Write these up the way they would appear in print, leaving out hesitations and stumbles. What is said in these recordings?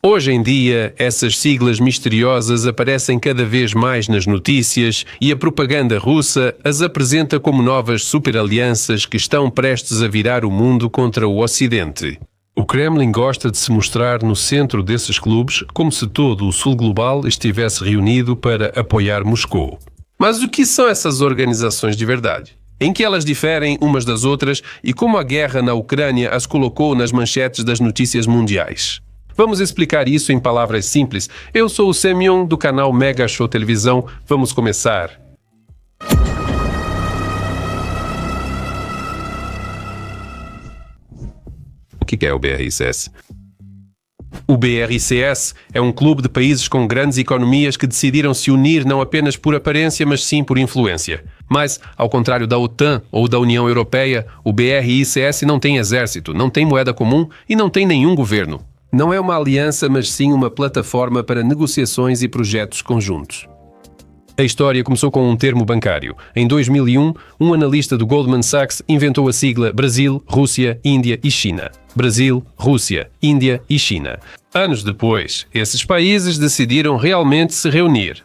Hoje em dia, essas siglas misteriosas aparecem cada vez mais nas notícias e a propaganda russa as apresenta como novas superalianças que estão prestes a virar o mundo contra o Ocidente. O Kremlin gosta de se mostrar no centro desses clubes, como se todo o Sul global estivesse reunido para apoiar Moscou. Mas o que são essas organizações de verdade? Em que elas diferem umas das outras e como a guerra na Ucrânia as colocou nas manchetes das notícias mundiais? Vamos explicar isso em palavras simples. Eu sou o Semyon, do canal Mega Show Televisão. Vamos começar. O que é o BRICS? O BRICS é um clube de países com grandes economias que decidiram se unir não apenas por aparência, mas sim por influência. Mas, ao contrário da OTAN ou da União Europeia, o BRICS não tem exército, não tem moeda comum e não tem nenhum governo. Não é uma aliança, mas sim uma plataforma para negociações e projetos conjuntos. A história começou com um termo bancário. Em 2001, um analista do Goldman Sachs inventou a sigla Brasil, Rússia, Índia e China. Brasil, Rússia, Índia e China. Anos depois, esses países decidiram realmente se reunir.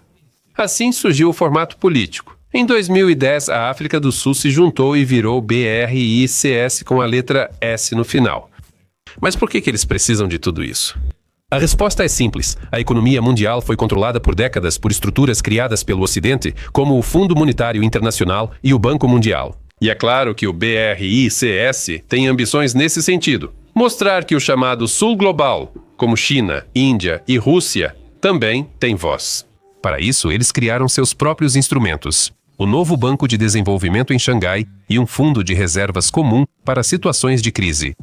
Assim surgiu o formato político. Em 2010, a África do Sul se juntou e virou BRICS com a letra S no final. Mas por que eles precisam de tudo isso? A resposta é simples. A economia mundial foi controlada por décadas por estruturas criadas pelo Ocidente, como o Fundo Monetário Internacional e o Banco Mundial. E é claro que o BRICS tem ambições nesse sentido. Mostrar que o chamado Sul Global, como China, Índia e Rússia, também tem voz. Para isso, eles criaram seus próprios instrumentos. O novo Banco de Desenvolvimento em Xangai e um fundo de reservas comum para situações de crise.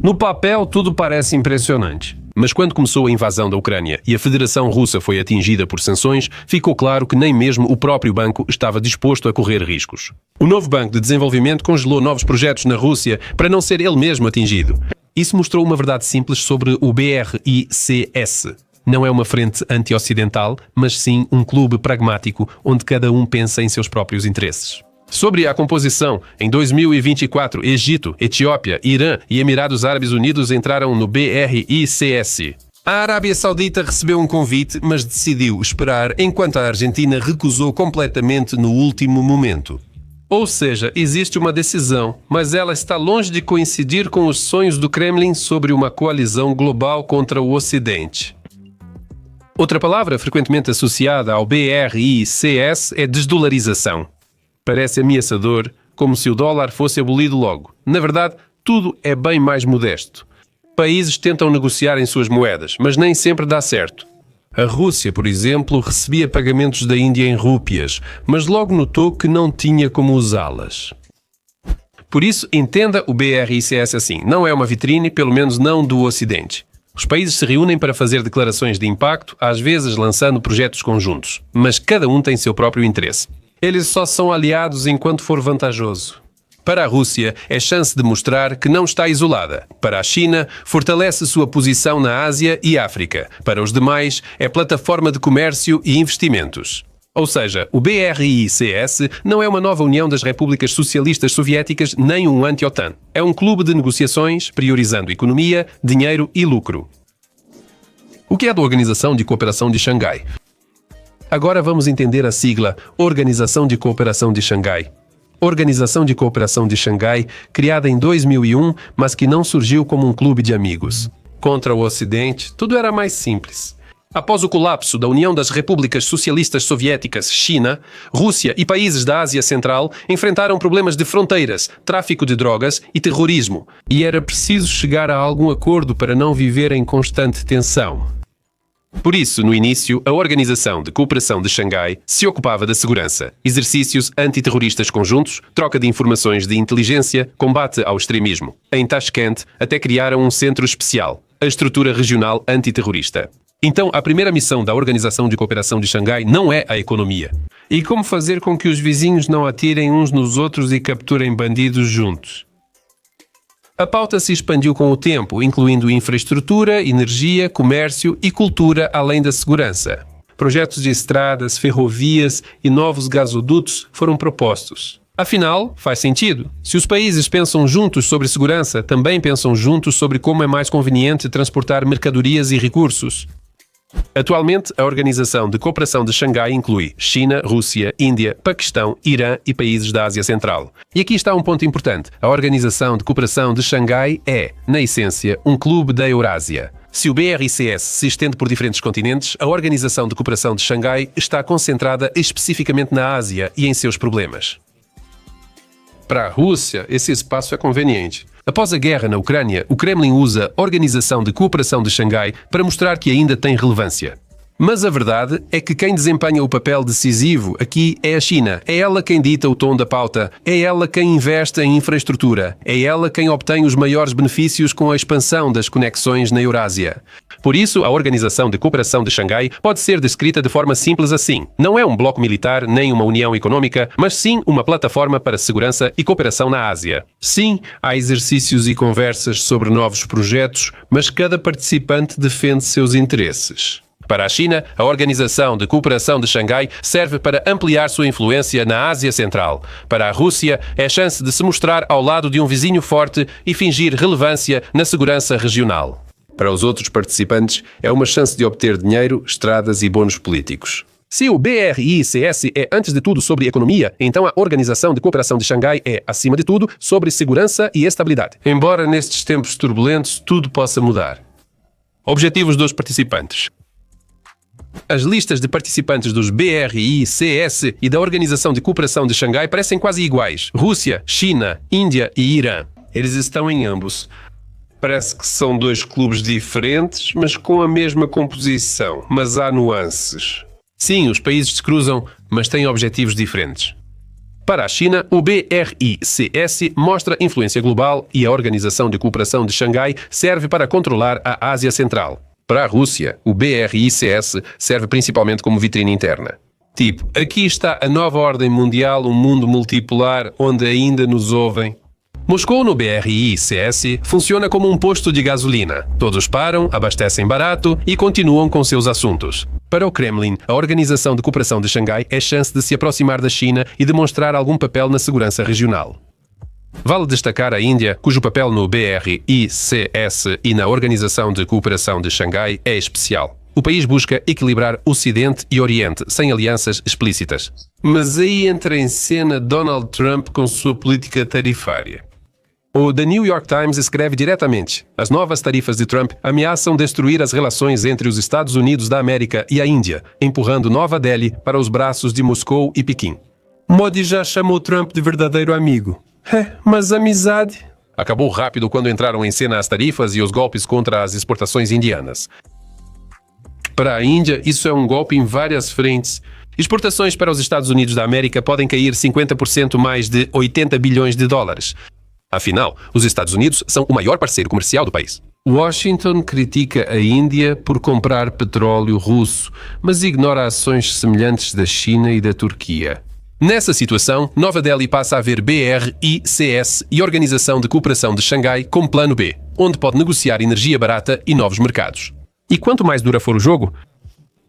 No papel, tudo parece impressionante. Mas quando começou a invasão da Ucrânia e a Federação Russa foi atingida por sanções, ficou claro que nem mesmo o próprio banco estava disposto a correr riscos. O novo Banco de Desenvolvimento congelou novos projetos na Rússia para não ser ele mesmo atingido. Isso mostrou uma verdade simples sobre o BRICS. Não é uma frente anti-ocidental, mas sim um clube pragmático onde cada um pensa em seus próprios interesses. Sobre a composição, em 2024, Egito, Etiópia, Irã e Emirados Árabes Unidos entraram no BRICS. A Arábia Saudita recebeu um convite, mas decidiu esperar, enquanto a Argentina recusou completamente no último momento. Ou seja, existe uma decisão, mas ela está longe de coincidir com os sonhos do Kremlin sobre uma coalizão global contra o Ocidente. Outra palavra frequentemente associada ao BRICS é desdolarização. Parece ameaçador, como se o dólar fosse abolido logo. Na verdade, tudo é bem mais modesto. Países tentam negociar em suas moedas, mas nem sempre dá certo. A Rússia, por exemplo, recebia pagamentos da Índia em rúpias, mas logo notou que não tinha como usá-las. Por isso, entenda o BRICS assim. Não é uma vitrine, pelo menos não do Ocidente. Os países se reúnem para fazer declarações de impacto, às vezes lançando projetos conjuntos, mas cada um tem seu próprio interesse. Eles só são aliados enquanto for vantajoso. Para a Rússia, é chance de mostrar que não está isolada. Para a China, fortalece sua posição na Ásia e África. Para os demais, é plataforma de comércio e investimentos. Ou seja, o BRICS não é uma nova união das repúblicas socialistas soviéticas nem um anti-OTAN. É um clube de negociações priorizando economia, dinheiro e lucro. O que é da Organização de Cooperação de Xangai? Agora vamos entender a sigla Organização de Cooperação de Xangai. Organização de Cooperação de Xangai, criada em 2001, mas que não surgiu como um clube de amigos. Contra o Ocidente, tudo era mais simples. Após o colapso da União das Repúblicas Socialistas Soviéticas, China, Rússia e países da Ásia Central enfrentaram problemas de fronteiras, tráfico de drogas e terrorismo. E era preciso chegar a algum acordo para não viver em constante tensão. Por isso, no início, a Organização de Cooperação de Xangai se ocupava da segurança, exercícios antiterroristas conjuntos, troca de informações de inteligência, combate ao extremismo. Em Tashkent, até criaram um centro especial, a Estrutura Regional Antiterrorista. Então, a primeira missão da Organização de Cooperação de Xangai não é a economia. E como fazer com que os vizinhos não atirem uns nos outros e capturem bandidos juntos? A pauta se expandiu com o tempo, incluindo infraestrutura, energia, comércio e cultura, além da segurança. Projetos de estradas, ferrovias e novos gasodutos foram propostos. Afinal, faz sentido. Se os países pensam juntos sobre segurança, também pensam juntos sobre como é mais conveniente transportar mercadorias e recursos. Atualmente, a Organização de Cooperação de Xangai inclui China, Rússia, Índia, Paquistão, Irã e países da Ásia Central. E aqui está um ponto importante. A Organização de Cooperação de Xangai é, na essência, um clube da Eurásia. Se o BRICS se estende por diferentes continentes, a Organização de Cooperação de Xangai está concentrada especificamente na Ásia e em seus problemas. Para a Rússia, esse espaço é conveniente. Após a guerra na Ucrânia, o Kremlin usa a Organização de Cooperação de Xangai para mostrar que ainda tem relevância. Mas a verdade é que quem desempenha o papel decisivo aqui é a China. É ela quem dita o tom da pauta. É ela quem investe em infraestrutura. É ela quem obtém os maiores benefícios com a expansão das conexões na Eurásia. Por isso, a Organização de Cooperação de Xangai pode ser descrita de forma simples assim. Não é um bloco militar nem uma união econômica, mas sim uma plataforma para segurança e cooperação na Ásia. Sim, há exercícios e conversas sobre novos projetos, mas cada participante defende seus interesses. Para a China, a Organização de Cooperação de Xangai serve para ampliar sua influência na Ásia Central. Para a Rússia, é a chance de se mostrar ao lado de um vizinho forte e fingir relevância na segurança regional. Para os outros participantes, é uma chance de obter dinheiro, estradas e bônus políticos. Se o BRICS é, antes de tudo, sobre economia, então a Organização de Cooperação de Xangai é, acima de tudo, sobre segurança e estabilidade. Embora nestes tempos turbulentos tudo possa mudar. Objetivos dos participantes. As listas de participantes dos BRICS e da Organização de Cooperação de Xangai parecem quase iguais. Rússia, China, Índia e Irã. Eles estão em ambos. Parece que são dois clubes diferentes, mas com a mesma composição. Mas há nuances. Sim, os países se cruzam, mas têm objetivos diferentes. Para a China, o BRICS mostra influência global e a Organização de Cooperação de Xangai serve para controlar a Ásia Central. Para a Rússia, o BRICS serve principalmente como vitrine interna. Tipo, aqui está a nova ordem mundial, um mundo multipolar onde ainda nos ouvem. Moscou no BRICS funciona como um posto de gasolina. Todos param, abastecem barato e continuam com seus assuntos. Para o Kremlin, a Organização de Cooperação de Xangai é chance de se aproximar da China e demonstrar algum papel na segurança regional. Vale destacar a Índia, cujo papel no BRICS e na Organização de Cooperação de Xangai é especial. O país busca equilibrar Ocidente e Oriente, sem alianças explícitas. Mas aí entra em cena Donald Trump com sua política tarifária. O The New York Times escreve diretamente: as novas tarifas de Trump ameaçam destruir as relações entre os Estados Unidos da América e a Índia, empurrando Nova Delhi para os braços de Moscou e Pequim. Modi já chamou Trump de verdadeiro amigo. Mas amizade... Acabou rápido quando entraram em cena as tarifas e os golpes contra as exportações indianas. Para a Índia, isso é um golpe em várias frentes. Exportações para os Estados Unidos da América podem cair 50%, mais de 80 bilhões de dólares. Afinal, os Estados Unidos são o maior parceiro comercial do país. Washington critica a Índia por comprar petróleo russo, mas ignora ações semelhantes da China e da Turquia. Nessa situação, Nova Delhi passa a ver BRICS e Organização de Cooperação de Xangai como plano B, onde pode negociar energia barata e novos mercados. E quanto mais dura for o jogo,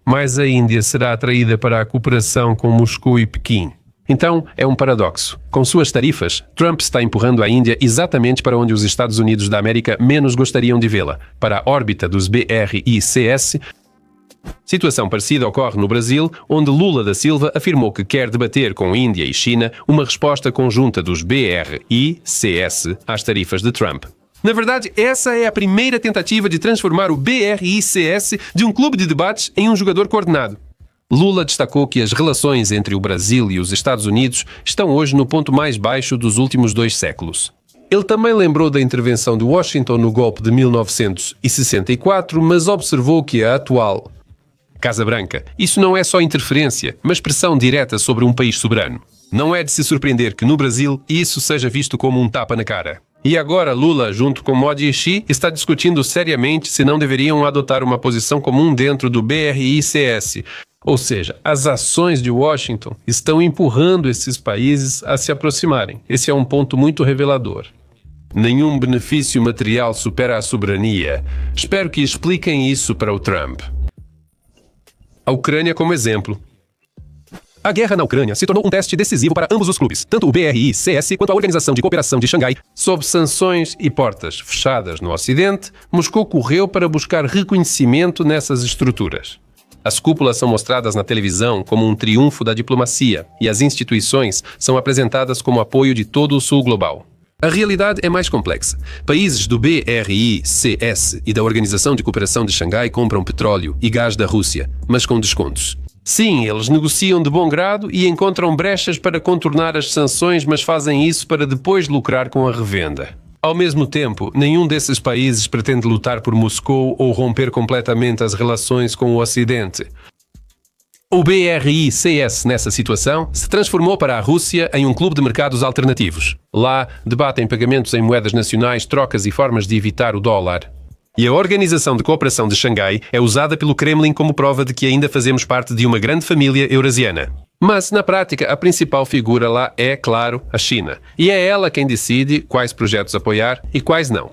mais a Índia será atraída para a cooperação com Moscou e Pequim. Então, é um paradoxo. Com suas tarifas, Trump está empurrando a Índia exatamente para onde os Estados Unidos da América menos gostariam de vê-la, para a órbita dos BRICS. Situação parecida ocorre no Brasil, onde Lula da Silva afirmou que quer debater com Índia e China uma resposta conjunta dos BRICS às tarifas de Trump. Na verdade, essa é a primeira tentativa de transformar o BRICS de um clube de debates em um jogador coordenado. Lula destacou que as relações entre o Brasil e os Estados Unidos estão hoje no ponto mais baixo dos últimos 2 séculos. Ele também lembrou da intervenção de Washington no golpe de 1964, mas observou que a atual Casa Branca, isso não é só interferência, mas pressão direta sobre um país soberano. Não é de se surpreender que no Brasil isso seja visto como um tapa na cara. E agora Lula, junto com Modi e Xi, está discutindo seriamente se não deveriam adotar uma posição comum dentro do BRICS. Ou seja, as ações de Washington estão empurrando esses países a se aproximarem. Esse é um ponto muito revelador. Nenhum benefício material supera a soberania. Espero que expliquem isso para o Trump. A Ucrânia como exemplo. A guerra na Ucrânia se tornou um teste decisivo para ambos os clubes, tanto o BRICS quanto a Organização de Cooperação de Xangai. Sob sanções e portas fechadas no Ocidente, Moscou correu para buscar reconhecimento nessas estruturas. As cúpulas são mostradas na televisão como um triunfo da diplomacia e as instituições são apresentadas como apoio de todo o Sul global. A realidade é mais complexa. Países do BRICS e da Organização de Cooperação de Xangai compram petróleo e gás da Rússia, mas com descontos. Sim, eles negociam de bom grado e encontram brechas para contornar as sanções, mas fazem isso para depois lucrar com a revenda. Ao mesmo tempo, nenhum desses países pretende lutar por Moscou ou romper completamente as relações com o Ocidente. O BRICS, nessa situação, se transformou para a Rússia em um clube de mercados alternativos. Lá, debatem pagamentos em moedas nacionais, trocas e formas de evitar o dólar. E a Organização de Cooperação de Xangai é usada pelo Kremlin como prova de que ainda fazemos parte de uma grande família eurasiana. Mas, na prática, a principal figura lá é, claro, a China. E é ela quem decide quais projetos apoiar e quais não.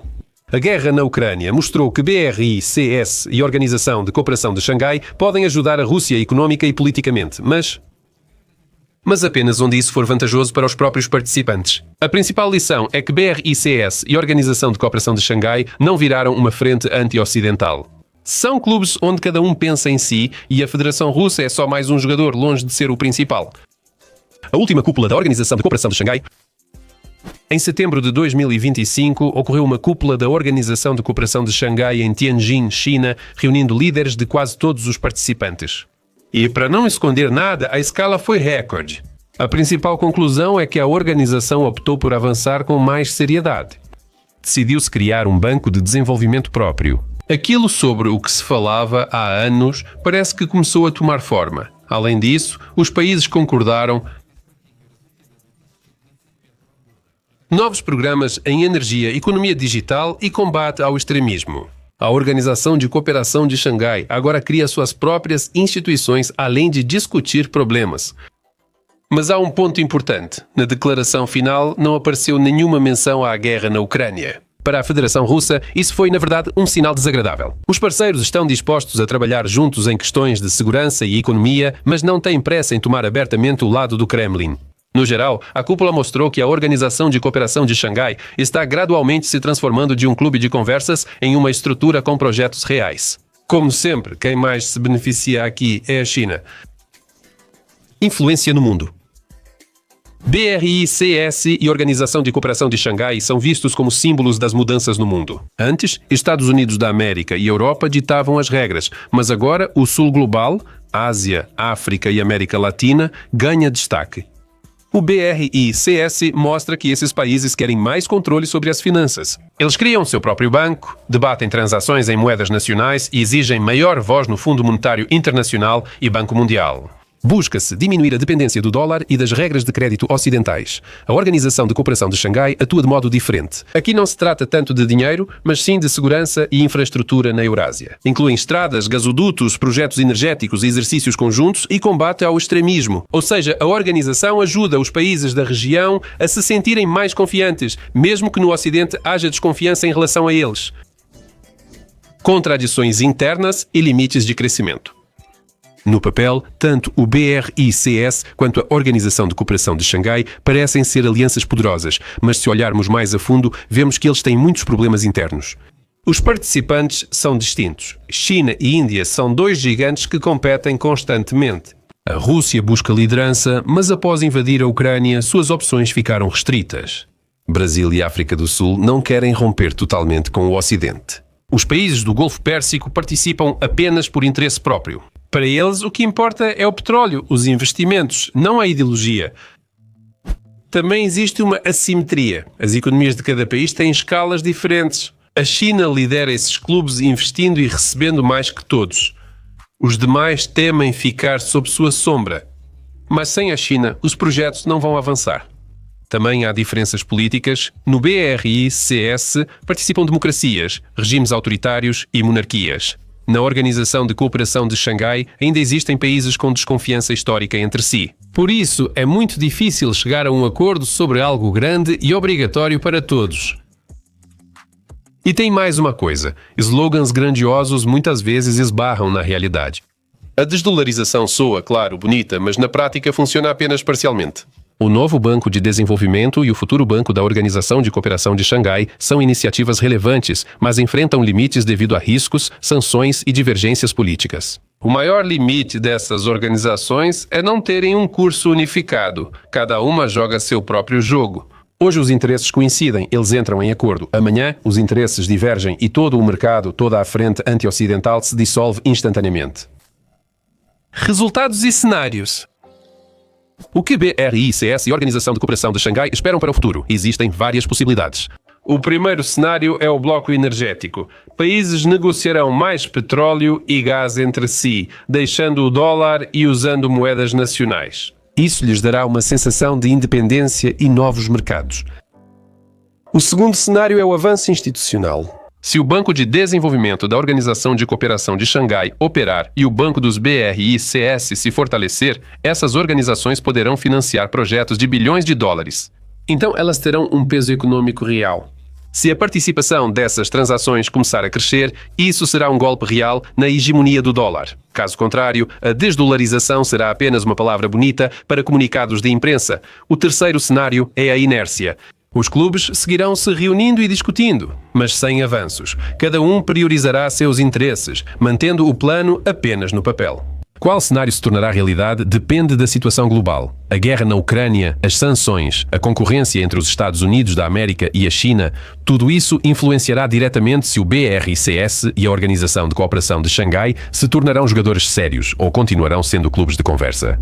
A guerra na Ucrânia mostrou que BRICS e a Organização de Cooperação de Xangai podem ajudar a Rússia económica e politicamente, mas apenas onde isso for vantajoso para os próprios participantes. A principal lição é que BRICS e a Organização de Cooperação de Xangai não viraram uma frente anti-ocidental. São clubes onde cada um pensa em si e a Federação Russa é só mais um jogador longe de ser o principal. A última cúpula da Organização de Cooperação de Xangai. Em setembro de 2025, ocorreu uma cúpula da Organização de Cooperação de Xangai em Tianjin, China, reunindo líderes de quase todos os participantes. E, para não esconder nada, a escala foi recorde. A principal conclusão é que a organização optou por avançar com mais seriedade. Decidiu-se criar um banco de desenvolvimento próprio. Aquilo sobre o que se falava há anos parece que começou a tomar forma. Além disso, os países concordaram novos programas em energia, economia digital e combate ao extremismo. A Organização de Cooperação de Xangai agora cria suas próprias instituições além de discutir problemas. Mas há um ponto importante. Na declaração final não apareceu nenhuma menção à guerra na Ucrânia. Para a Federação Russa, isso foi, na verdade, um sinal desagradável. Os parceiros estão dispostos a trabalhar juntos em questões de segurança e economia, mas não têm pressa em tomar abertamente o lado do Kremlin. No geral, a cúpula mostrou que a Organização de Cooperação de Xangai está gradualmente se transformando de um clube de conversas em uma estrutura com projetos reais. Como sempre, quem mais se beneficia aqui é a China. Influência no mundo. BRICS e Organização de Cooperação de Xangai são vistos como símbolos das mudanças no mundo. Antes, Estados Unidos da América e Europa ditavam as regras, mas agora o Sul global, Ásia, África e América Latina, ganha destaque. O BRICS mostra que esses países querem mais controle sobre as finanças. Eles criam seu próprio banco, debatem transações em moedas nacionais e exigem maior voz no Fundo Monetário Internacional e Banco Mundial. Busca-se diminuir a dependência do dólar e das regras de crédito ocidentais. A Organização de Cooperação de Xangai atua de modo diferente. Aqui não se trata tanto de dinheiro, mas sim de segurança e infraestrutura na Eurásia. Incluem estradas, gasodutos, projetos energéticos, exercícios conjuntos e combate ao extremismo. Ou seja, a organização ajuda os países da região a se sentirem mais confiantes, mesmo que no Ocidente haja desconfiança em relação a eles. Contradições internas e limites de crescimento. No papel, tanto o BRICS quanto a Organização de Cooperação de Xangai parecem ser alianças poderosas, mas se olharmos mais a fundo, vemos que eles têm muitos problemas internos. Os participantes são distintos. China e Índia são dois gigantes que competem constantemente. A Rússia busca liderança, mas após invadir a Ucrânia, suas opções ficaram restritas. Brasil e África do Sul não querem romper totalmente com o Ocidente. Os países do Golfo Pérsico participam apenas por interesse próprio. Para eles, o que importa é o petróleo, os investimentos, não a ideologia. Também existe uma assimetria. As economias de cada país têm escalas diferentes. A China lidera esses clubes investindo e recebendo mais que todos. Os demais temem ficar sob sua sombra. Mas sem a China, os projetos não vão avançar. Também há diferenças políticas. No BRICS participam democracias, regimes autoritários e monarquias. Na Organização de Cooperação de Xangai ainda existem países com desconfiança histórica entre si. Por isso, é muito difícil chegar a um acordo sobre algo grande e obrigatório para todos. E tem mais uma coisa: slogans grandiosos muitas vezes esbarram na realidade. A desdolarização soa, claro, bonita, mas na prática funciona apenas parcialmente. O novo Banco de Desenvolvimento e o futuro Banco da Organização de Cooperação de Xangai são iniciativas relevantes, mas enfrentam limites devido a riscos, sanções e divergências políticas. O maior limite dessas organizações é não terem um curso unificado. Cada uma joga seu próprio jogo. Hoje os interesses coincidem, eles entram em acordo. Amanhã os interesses divergem e todo o mercado, toda a frente anti-ocidental se dissolve instantaneamente. Resultados e cenários. O que BRICS e a Organização de Cooperação de Xangai esperam para o futuro? Existem várias possibilidades. O primeiro cenário é o bloco energético. Países negociarão mais petróleo e gás entre si, deixando o dólar e usando moedas nacionais. Isso lhes dará uma sensação de independência e novos mercados. O segundo cenário é o avanço institucional. Se o Banco de Desenvolvimento da Organização de Cooperação de Xangai operar e o Banco dos BRICS se fortalecer, essas organizações poderão financiar projetos de bilhões de dólares. Então elas terão um peso econômico real. Se a participação dessas transações começar a crescer, isso será um golpe real na hegemonia do dólar. Caso contrário, a desdolarização será apenas uma palavra bonita para comunicados de imprensa. O terceiro cenário é a inércia. Os clubes seguirão se reunindo e discutindo, mas sem avanços. Cada um priorizará seus interesses, mantendo o plano apenas no papel. Qual cenário se tornará realidade depende da situação global. A guerra na Ucrânia, as sanções, a concorrência entre os Estados Unidos da América e a China, tudo isso influenciará diretamente se o BRICS e a Organização de Cooperação de Xangai se tornarão jogadores sérios ou continuarão sendo clubes de conversa.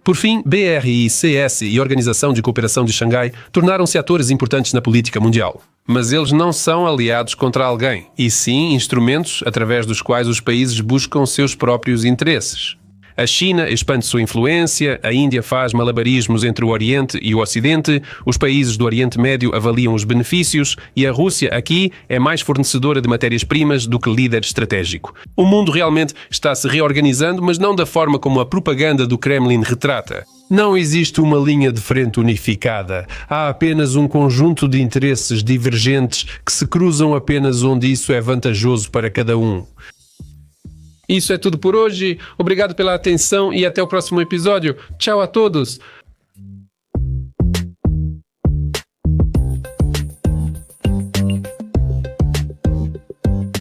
Por fim, BRICS e a Organização de Cooperação de Xangai tornaram-se atores importantes na política mundial. Mas eles não são aliados contra alguém, e sim instrumentos através dos quais os países buscam seus próprios interesses. A China expande sua influência, a Índia faz malabarismos entre o Oriente e o Ocidente, os países do Oriente Médio avaliam os benefícios e a Rússia, aqui, é mais fornecedora de matérias-primas do que líder estratégico. O mundo realmente está se reorganizando, mas não da forma como a propaganda do Kremlin retrata. Não existe uma linha de frente unificada. Há apenas um conjunto de interesses divergentes que se cruzam apenas onde isso é vantajoso para cada um. Isso é tudo por hoje. Obrigado pela atenção e até o próximo episódio. Tchau a todos!